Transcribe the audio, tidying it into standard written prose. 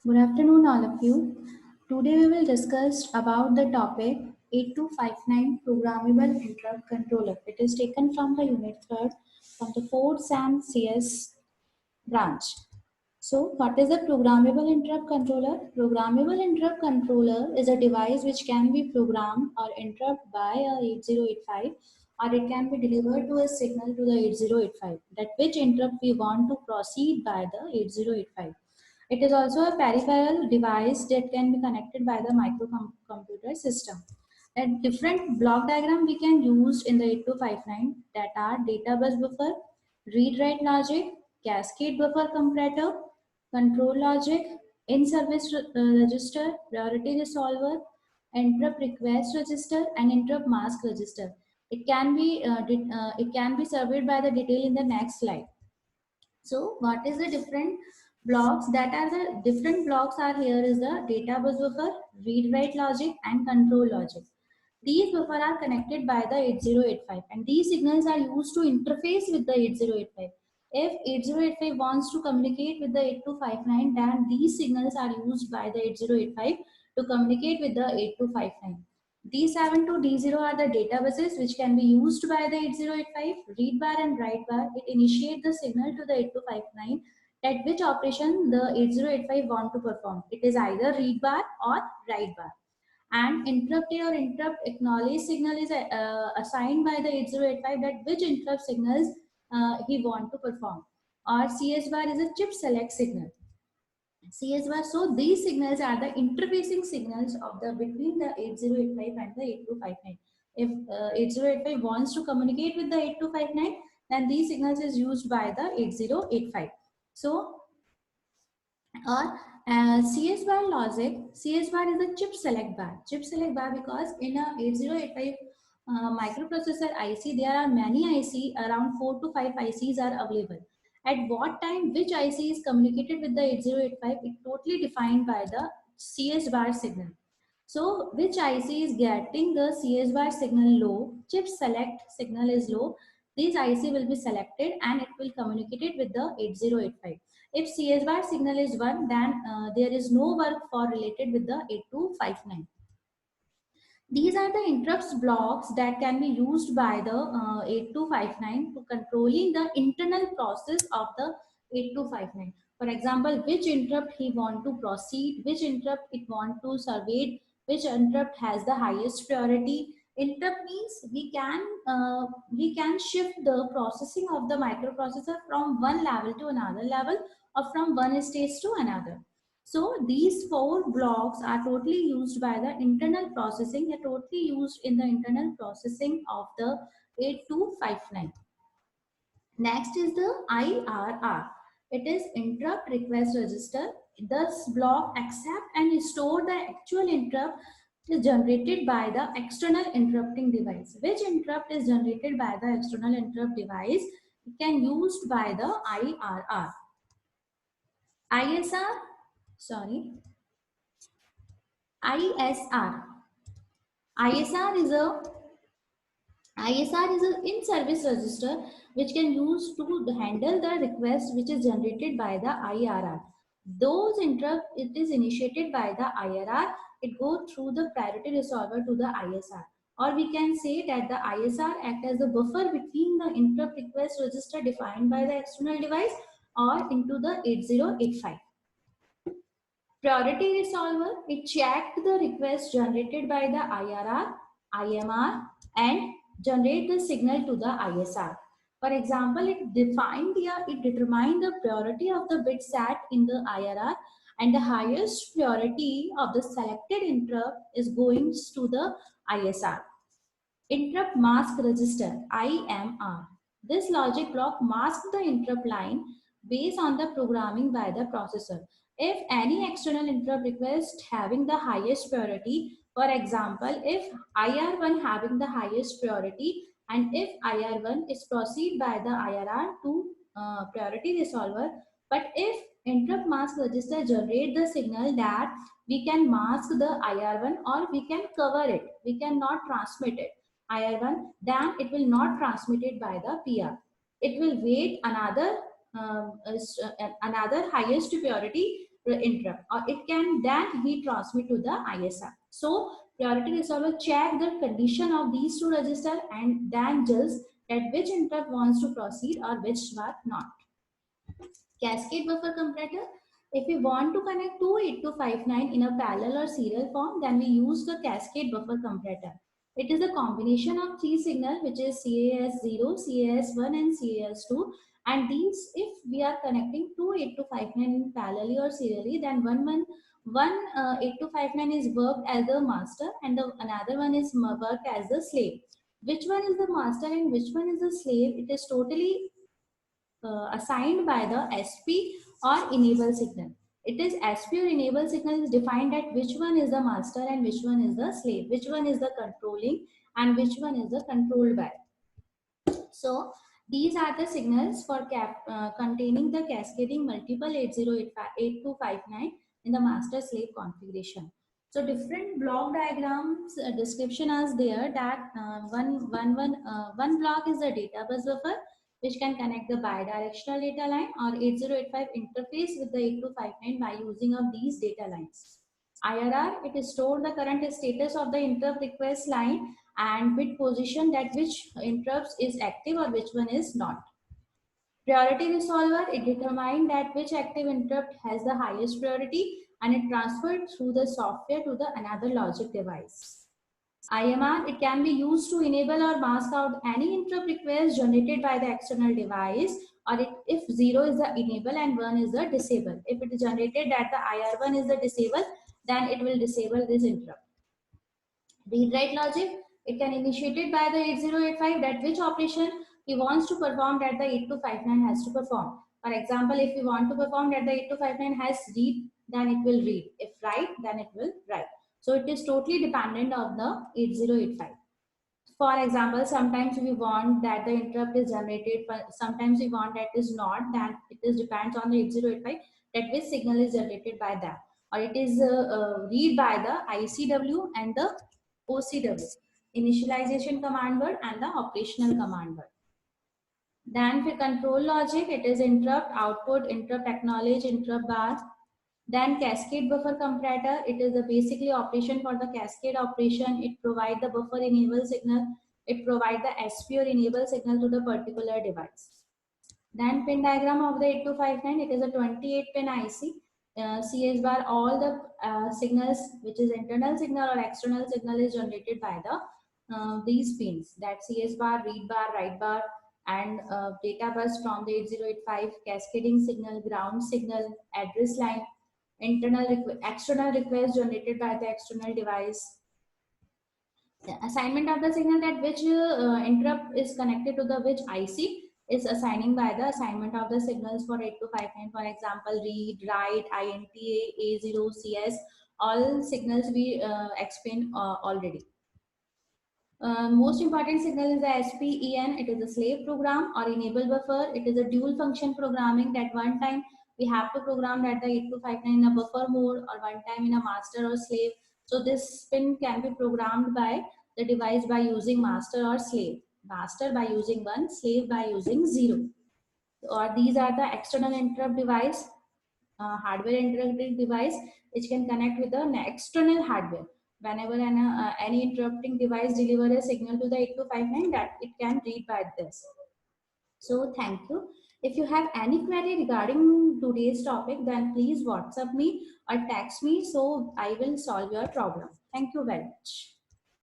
Good afternoon, all of you. Today we will discuss about the topic 8259 Programmable Interrupt Controller. It is taken from the Unit 3rd from the 4th SAM CS branch. So, what is a Programmable Interrupt Controller? Programmable Interrupt Controller is a device which can be programmed or interrupt by a 8085, or it can be delivered to a signal to the 8085, that which interrupt we want to proceed by the 8085. It is also a peripheral device that can be connected by the microcomputer system. A different block diagram we can use in the 8259, that are data bus buffer, read-write logic, cascade buffer comparator, control logic, in-service register, priority resolver, interrupt request register, and interrupt mask register. It can be surveyed by the detail in the next slide. So what is the different blocks? That are the different blocks are here is the data bus buffer, read write logic, and control logic. These buffer are connected by the 8085, and these signals are used to interface with the 8085. If 8085 wants to communicate with the 8259, then these signals are used by the 8085 to communicate with the 8259. D7 to D0 are the data buses which can be used by the 8085. Read bar and write bar, it initiate the signal to the 8259 at which operation the 8085 want to perform. It is either read bar or write bar. And interrupt or interrupt acknowledge signal is assigned by the 8085, that which interrupt signals he want to perform. Or CS bar is a chip select signal. CS bar. So these signals are the interfacing signals of the between the 8085 and the 8259. If 8085 wants to communicate with the 8259, then these signals is used by the 8085. So, or CS bar logic, CS bar is a chip select bar. Chip select bar because in a 8085 microprocessor IC, there are many IC, around 4 to 5 ICs are available. At what time which IC is communicated with the 8085, it totally defined by the CS bar signal. So which IC is getting the CS bar signal low, chip select signal is low, these IC will be selected and it will communicate it with the 8085. If CS bar signal is 1, then there is no work for related with the 8259. These are the interrupts blocks that can be used by the 8259 to controlling the internal process of the 8259. For example, which interrupt he want to proceed, which interrupt it want to survey, which interrupt has the highest priority. Interrupt means we can shift the processing of the microprocessor from one level to another level, or from one stage to another. So these four blocks are totally used by the internal processing. They're totally used in the internal processing of the 8259. Next is the IRR. It is interrupt request register. This block accept and store the actual interrupt is generated by the external interrupting device. Which interrupt is generated by the external interrupt device? It can used by the IRR. ISR, sorry, ISR. ISR is a ISR is an in-service register which can use to handle the request which is generated by the IRR. Those interrupt it is initiated by the IRR, it goes through the priority resolver to the ISR. Or we can say that the ISR act as a buffer between the interrupt request register defined by the external device or into the 8085. Priority resolver, it checked the request generated by the IRR, IMR, and generate the signal to the ISR. For example, it determined the priority of the bit set in the IRR, and the highest priority of the selected interrupt is going to the ISR. Interrupt mask register, IMR. This logic block masks the interrupt line based on the programming by the processor. If any external interrupt request having the highest priority, for example, if IR1 having the highest priority, and if IR1 is proceed by the IRR to priority resolver, but if interrupt mask register generate the signal that we can mask the IR1 or we can cover it, we cannot transmit it IR1, then it will not transmit it by the PR. It will wait another highest priority interrupt, or it can then he transmit to the ISR. So priority resolver check the condition of these two registers and then judge that which interrupt wants to proceed or which one not. Cascade buffer comparator. If we want to connect two 8259 in a parallel or serial form, then we use the cascade buffer comparator. It is a combination of three signals, which is CAS0, CAS1 and CAS2. And these, if we are connecting two 8259 in parallelly or serially, then one 8259 is worked as the master and another one is worked as the slave. Which one is the master and which one is the slave? It is totally assigned by the SP or enable signal. It is SP or enable signal is defined at which one is the master and which one is the slave, which one is the controlling and which one is the controlled by. So these are the signals for containing the cascading multiple 8259 in the master slave configuration. So different block diagrams description is there that one block is the data bus buffer, which can connect the bidirectional data line or 8085 interface with the 8259 by using of these data lines. IRR, it is stored the current status of the interrupt request line and bit position that which interrupts is active or which one is not. Priority resolver, it determines that which active interrupt has the highest priority and it transferred through the software to the another logic device. IMR, it can be used to enable or mask out any interrupt request generated by the external device, or if 0 is the enable and 1 is the disable. If it is generated that the IR1 is the disable, then it will disable this interrupt. Read-write logic, it can initiated by the 8085 that which operation he wants to perform that the 8259 has to perform. For example, if we want to perform that the 8259 has read, then it will read. If write, then it will write. So it is totally dependent on the 8085. For example, sometimes we want that the interrupt is generated, but sometimes we want that is not, then it is depends on the 8085 that which signal is generated by that. Or it is read by the ICW and the OCW, initialization command word and the operational command word. Then for control logic, it is interrupt, output, interrupt acknowledge, interrupt bar. Then cascade buffer comparator, it is a basically operation for the cascade operation. It provides the buffer enable signal. It provides the SP or enable signal to the particular device. Then pin diagram of the 8259, it is a 28 pin IC. CS bar, all the signals, which is internal signal or external signal, is generated by the these pins. That CS bar, read bar, write bar, and data bus from the 8085, cascading signal, ground signal, address line, external request generated by the external device. The assignment of the signal that which interrupt is connected to the which IC is assigning by the assignment of the signals for 8259. For example, read, write, INTA, A0, CS, all signals we explained already. Most important signal is the SPEN. It is a slave program or enable buffer. It is a dual function programming that one time we have to program that the 8259 in a buffer mode or one time in a master or slave. So this pin can be programmed by the device by using master or slave. Master by using 1, slave by using 0. Or these are the external interrupt device, hardware interrupting device which can connect with the external hardware. Whenever any interrupting device deliver a signal to the 8259, that it can read by this. So thank you. If you have any query regarding today's topic, then please WhatsApp me or text me so I will solve your problem. Thank you very much.